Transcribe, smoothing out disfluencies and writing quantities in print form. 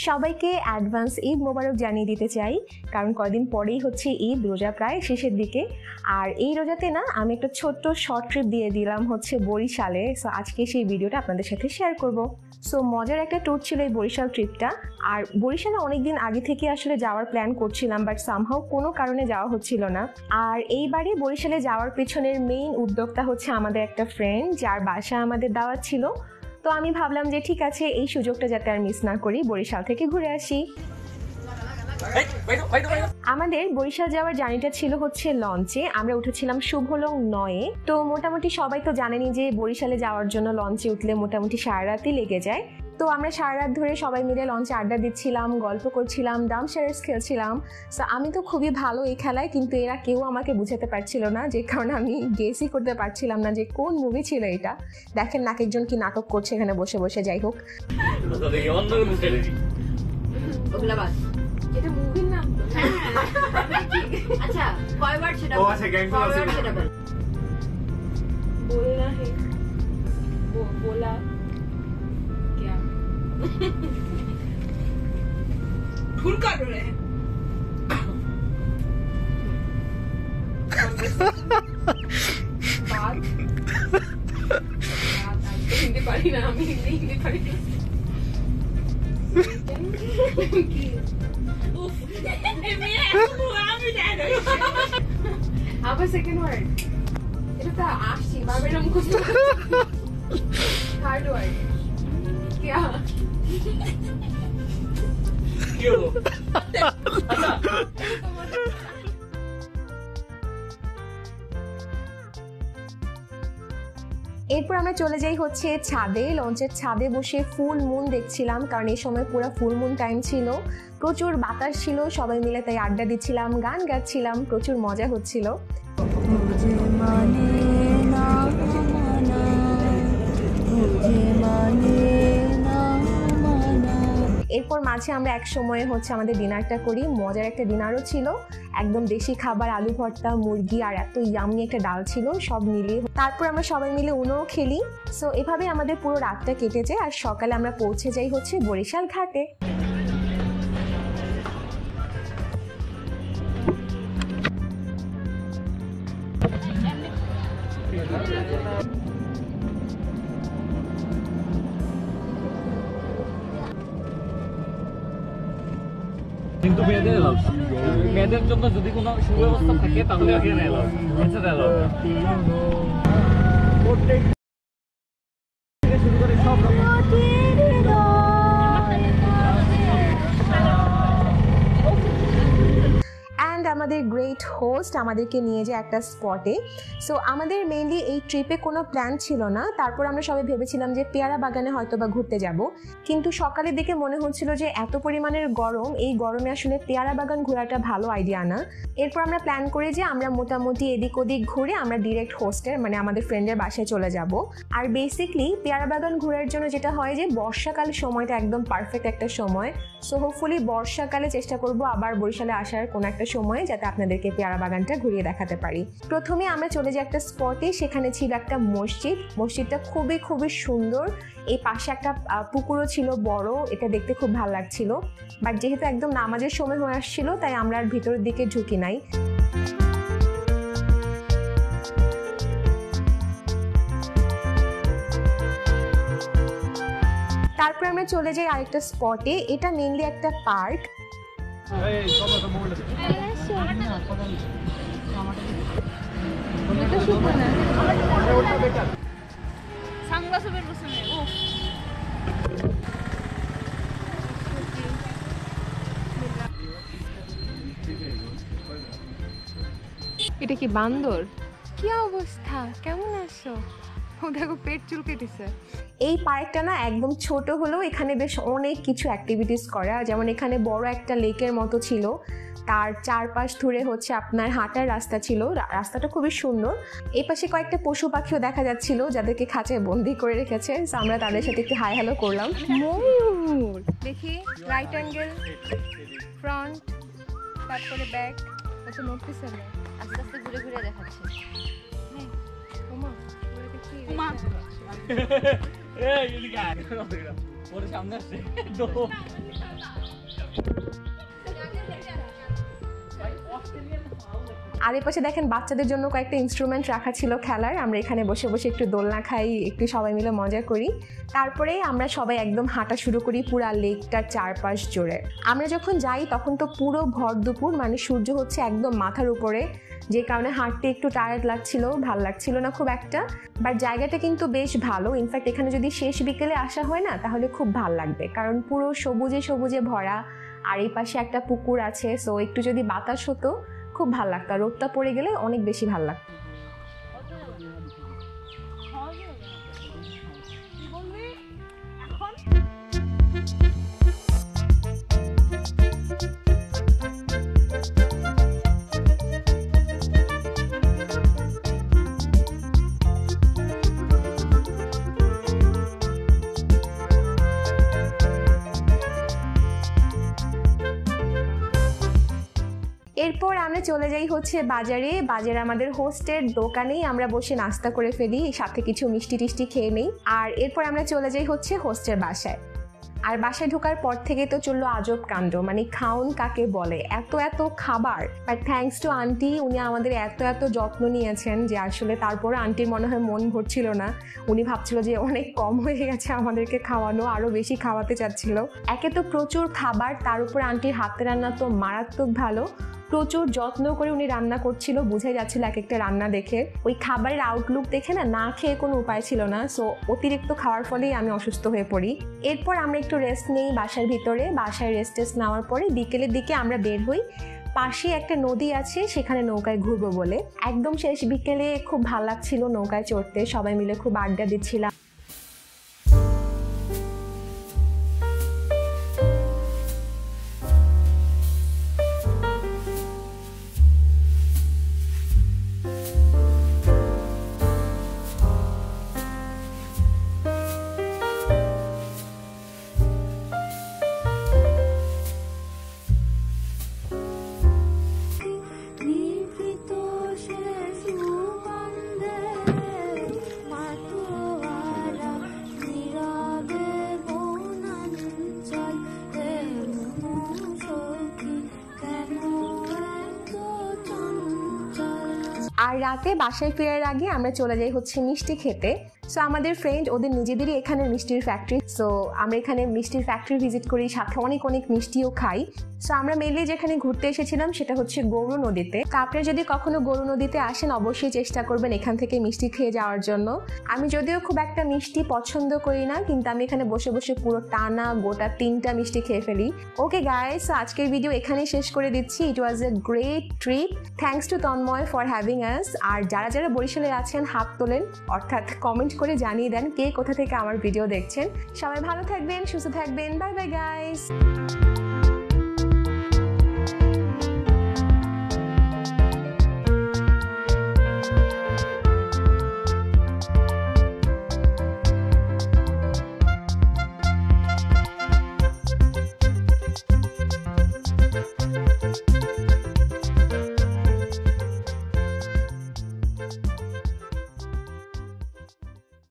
সবাইকে অ্যাডভান্স ঈদ মোবারক জানিয়ে দিতে চাই, কারণ কদিন পরেই হচ্ছে ঈদ, রোজা প্রায় শেষের দিকে। আর এই রোজাতে না আমি একটা ছোট্ট শর্ট ট্রিপ দিয়ে দিলাম হচ্ছে বরিশালে। সো আজকে সেই ভিডিওটা আপনাদের সাথে শেয়ার করব। সো মজার একটা ট্যুর ছিল এই বরিশাল ট্রিপটা। আর বরিশালে অনেকদিন আগে থেকে আসলে যাওয়ার প্ল্যান করছিলাম, বাট সামহাও কোনো কারণে যাওয়া হচ্ছিল না। আর এইবারে বরিশালে যাওয়ার পেছনের মেইন উদ্যোক্তা হচ্ছে আমাদের একটা ফ্রেন্ড, যার বাসা আমাদের দাওয়াত ছিল। তো আমি ভাবলাম যে ঠিক আছে, এই সুযোগটা যাতে আর মিস না করি, বরিশাল থেকে ঘুরে আসি। আমাদের বরিশাল যাওয়ার জার্নিটা ছিল হচ্ছে লঞ্চে। আমরা উঠেছিলাম শুভলং 9-এ। তো মোটামুটি সবাই তো জানেনই যে বরিশালে যাওয়ার জন্য লঞ্চে উঠলে মোটামুটি সারা রাতই লেগে যায়। তো আমরা সারা রাত ধরে সবাই মিলে লঞ্চে আড্ডা দিচ্ছিলাম, গল্প করছিলাম, ডামশারার্স খেলছিলাম। সো আমি তো খুবই ভালো এই খেলায়, কিন্তু এরা কেউ আমাকে বুঝাতে পারছিল না, যে কারণে আমি গেসই করতে পারছিলাম না যে কোন মুভি ছিল এটা। দেখেন এক একজন কি নাটক করছে এখানে বসে বসে। যাই হোক, এটা মুভির নাম। আচ্ছা কয়বার সেটা ও আচ্ছা কয়বার সেটা বল। बोलना है वो बोला क्या फुल कर रहे हैं बात हिंदी पढ़ी ना, हम हिंदी पढ़ी अब सेकंड वर्ड এটা আসছি বাবার নাম কত থার্ড ওয়ার্ড क्या क्यों এরপর আমরা চলে যাই হচ্ছে ছাদে। লঞ্চের ছাদে বসে ফুল মুন দেখছিলাম, কারণ এই সময় পুরো ফুল মুন টাইম ছিল। প্রচুর বাতাস ছিল, সবাই মিলে তাই আড্ডা দিচ্ছিলাম, গান গাচ্ছিলাম, প্রচুর মজা হচ্ছিল। এরপর মাঝে আমরা এক সময়ে হচ্ছে আমাদের ডিনারটা করি। মজার একটা ডিনারও ছিল, একদম দেশি খাবার, আলু ভর্তা, মুরগি আর এত ইয়ামি একটা ডাল ছিল, সব মিলিয়ে। তারপর আমরা সবাই মিলে উনোও খেলি। সো এভাবে আমাদের পুরো রাতটা কেটে যায়, আর সকালে আমরা পৌঁছে যাই হচ্ছে বরিশাল ঘাটে। কিন্তু মেয়েদের জন্য যদি কোনো সুব্যবস্থা থাকে তাহলে এখানে এলো, এছাড়া এলো শুরু করে সব রকম। আমাদের গ্রেট হোস্ট আমাদেরকে নিয়ে যায় একটা স্পটে। সো আমাদের মেইনলি এই ট্রিপে কোনো প্ল্যান ছিল না। তারপর আমরা সবাই ভেবেছিলাম যে পেয়ারা বাগানে হয়তো বা ঘুরতে যাব, কিন্তু সকালের দিকে মনে হচ্ছিল যে এত পরিমাণের গরম, এই গরমে আসলে পেয়ারা বাগান ঘোরাটা ভালো আইডিয়া না। এরপর আমরা প্ল্যান করি যে আমরা মোটামুটি এদিক ওদিক ঘুরে আমরা ডিরেক্ট হোস্টের মানে আমাদের ফ্রেন্ডের বাসায় চলে যাব। আর বেসিকলি পেয়ারা বাগান ঘোরার জন্য যেটা হয় যে বর্ষাকাল সময়টা একদম পারফেক্ট একটা সময়। সো হোপফুলি বর্ষাকালে চেষ্টা করব আবার বরিশালে আসার কোনো একটা সময়, যাতে আপনাদেরকে পেয়ারা বাগানটা ঘুরিয়ে দেখাতে পারি। প্রথমে আমরা চলে যাই একটা স্পটে, সেখানে ছিল একটা মসজিদ। মসজিদটা খুবই খুবই সুন্দর। এই পাশে একটা পুকুরও ছিল বড়, এটা দেখতে খুব ভালো লাগছিল। বাট যেহেতু একদম নামাজের সময় হয়ে আসছিল, তাই আমরা আর ভিতরের দিকে ঢুকি নাই। তারপর আমরা চলে যাই আরেকটা স্পটে, এটা মেইনলি একটা পার্ক। এটা কি বান্দর? কি অবস্থা, কেমন আছো? ও দেখো পেট চুলকেটেছে। এই পার্কটা না একদম ছোট হলেও এখানে বেশ অনেক কিছু অ্যাক্টিভিটিস করা, যেমন এখানে বড় একটা লেকের মতো ছিল, তার চারপাশ ধরে হচ্ছে আপনার হাঁটার রাস্তা ছিল, রাস্তাটা খুবই সুন্দর। এই পাশে কয়েকটা পশু পাখিও দেখা যাচ্ছিল, যাদেরকে খাঁচায় বন্দি করে রেখেছে। আমরা তাদের সাথে একটু হাই হ্যালো করলাম। ময়ূর দেখি, রাইট অ্যাঙ্গেল, ফ্রন্ট, তারপরে ব্যাক, কত নড়তেছে না, আস্তে আস্তে ঘুরে ঘুরে দেখাচ্ছে। ওমা, ঘুরে দেখি। ওমা এই এদিকে আয়। ওরে সামনে আসছে আর এই পাশে দেখেন বাচ্চাদের জন্য কয়েকটা ইনস্ট্রুমেন্ট রাখা ছিল খেলার। আমরা এখানে বসে বসে একটু দোলনা খাই, একটু সবাই মিলে মজা করি। তারপরে আমরা সবাই একদম হাঁটা শুরু করি পুরা লেকটার চারপাশ জুড়ে। আমরা যখন যাই তখন তো পুরো ভর দুপুর, মানে সূর্য হচ্ছে একদম মাথার উপরে, যে কারণে হাঁটতে একটু টায়ার্ড লাগছিল, ভাল লাগছিল না খুব একটা। বাট জায়গাটা কিন্তু বেশ ভালো। ইনফ্যাক্ট এখানে যদি শেষ বিকেলে আসা হয় না তাহলে খুব ভাল লাগবে, কারণ পুরো সবুজে সবুজে ভরা। আর এই পাশে একটা পুকুর আছে, সো একটু যদি বাতাস হতো খুব ভাল লাগতো। আর রোদটা পড়ে গেলে অনেক বেশি ভাল লাগতো। এরপর আমরা চলে যাই হচ্ছে বাজারে। বাজারে আমাদের হোস্টের দোকানেই আমরা বসে নাস্তা করে ফেলি, সাথে কিছু মিষ্টি টিষ্টি খেয়ে নেই। আর এরপর আমরা চলে যাই হচ্ছে হোস্টের বাসায়। আর বাসায় ঢোকার পর থেকে তো চললো আজব কাণ্ড, মানে খাউন কাকে বলে, এত এত খাবার। বাট থ্যাঙ্কস টু আন্টি, উনি আমাদের এত এত যত্ন নিয়েছেন যে আসলে তারপরে আন্টির মনে হয় মন ভরছিল না। উনি ভাবছিল যে অনেক কম হয়ে গেছে আমাদেরকে খাওয়ানো, আরো বেশি খাওয়াতে চাচ্ছিল। একে তো প্রচুর খাবার, তার উপর আন্টির হাতে রান্না তো মারাত্মক ভালো। প্রচুর যত্ন করে উনি রান্না করছিল, বোঝাই যাচ্ছিল এক একটা রান্না দেখে। ওই খাবারের আউটলুক দেখে না খেয়ে কোনো উপায় ছিল না। সো অতিরিক্ত খাওয়ার ফলেই আমি অসুস্থ হয়ে পড়ি। এরপর আমরা একটু রেস্ট নেই বাসার ভিতরে। বাসায় রেস্ট নেওয়ার পরে বিকেলের দিকে আমরা বের হই। পাশে একটা নদী আছে, সেখানে নৌকায় ঘুরবো বলে। একদম শেষ বিকেলে খুব ভালো লাগছিল নৌকায় চড়তে, সবাই মিলে খুব আড্ডা দিচ্ছিলাম। আর রাতে বাসায় ফেরার আগে আমরা চলে যাই হচ্ছে মিষ্টি খেতে। সো আমাদের ফ্রেন্ড, ওদের নিজেদেরই এখানে মিষ্টির ফ্যাক্টরি। সো আমরা এখানে মিষ্টির ফ্যাক্টরি ভিজিট করি, সাথে অনেক অনেক মিষ্টিও খাই। সো আমরা মেনলি যেখানে ঘুরতে এসেছিলাম সেটা হচ্ছে গৌর নদীতে। তো আপনারা যদি কখনো গৌর নদীতে আসেন অবশ্যই চেষ্টা করবেন এখান থেকে মিষ্টি খেয়ে যাওয়ার জন্য। আমি যদিও খুব একটা মিষ্টি পছন্দ করি না, কিন্তু আমি এখানে বসে বসে পুরো টানা গোটা 3টা মিষ্টি খেয়ে ফেলি। ওকে গাইস, সো আজকের ভিডিও এখানেই শেষ করে দিচ্ছি। It was a great trip. Thanks to Tanmoy for having us. আর যারা যারা বরিশালে আছেন হাত তোলেন, অর্থাৎ কমেন্ট করে জানিয়ে দেন কে কোথা থেকে আমার ভিডিও দেখছেন। সবাই ভালো থাকবেন, সুস্থ থাকবেন। Bye bye guys.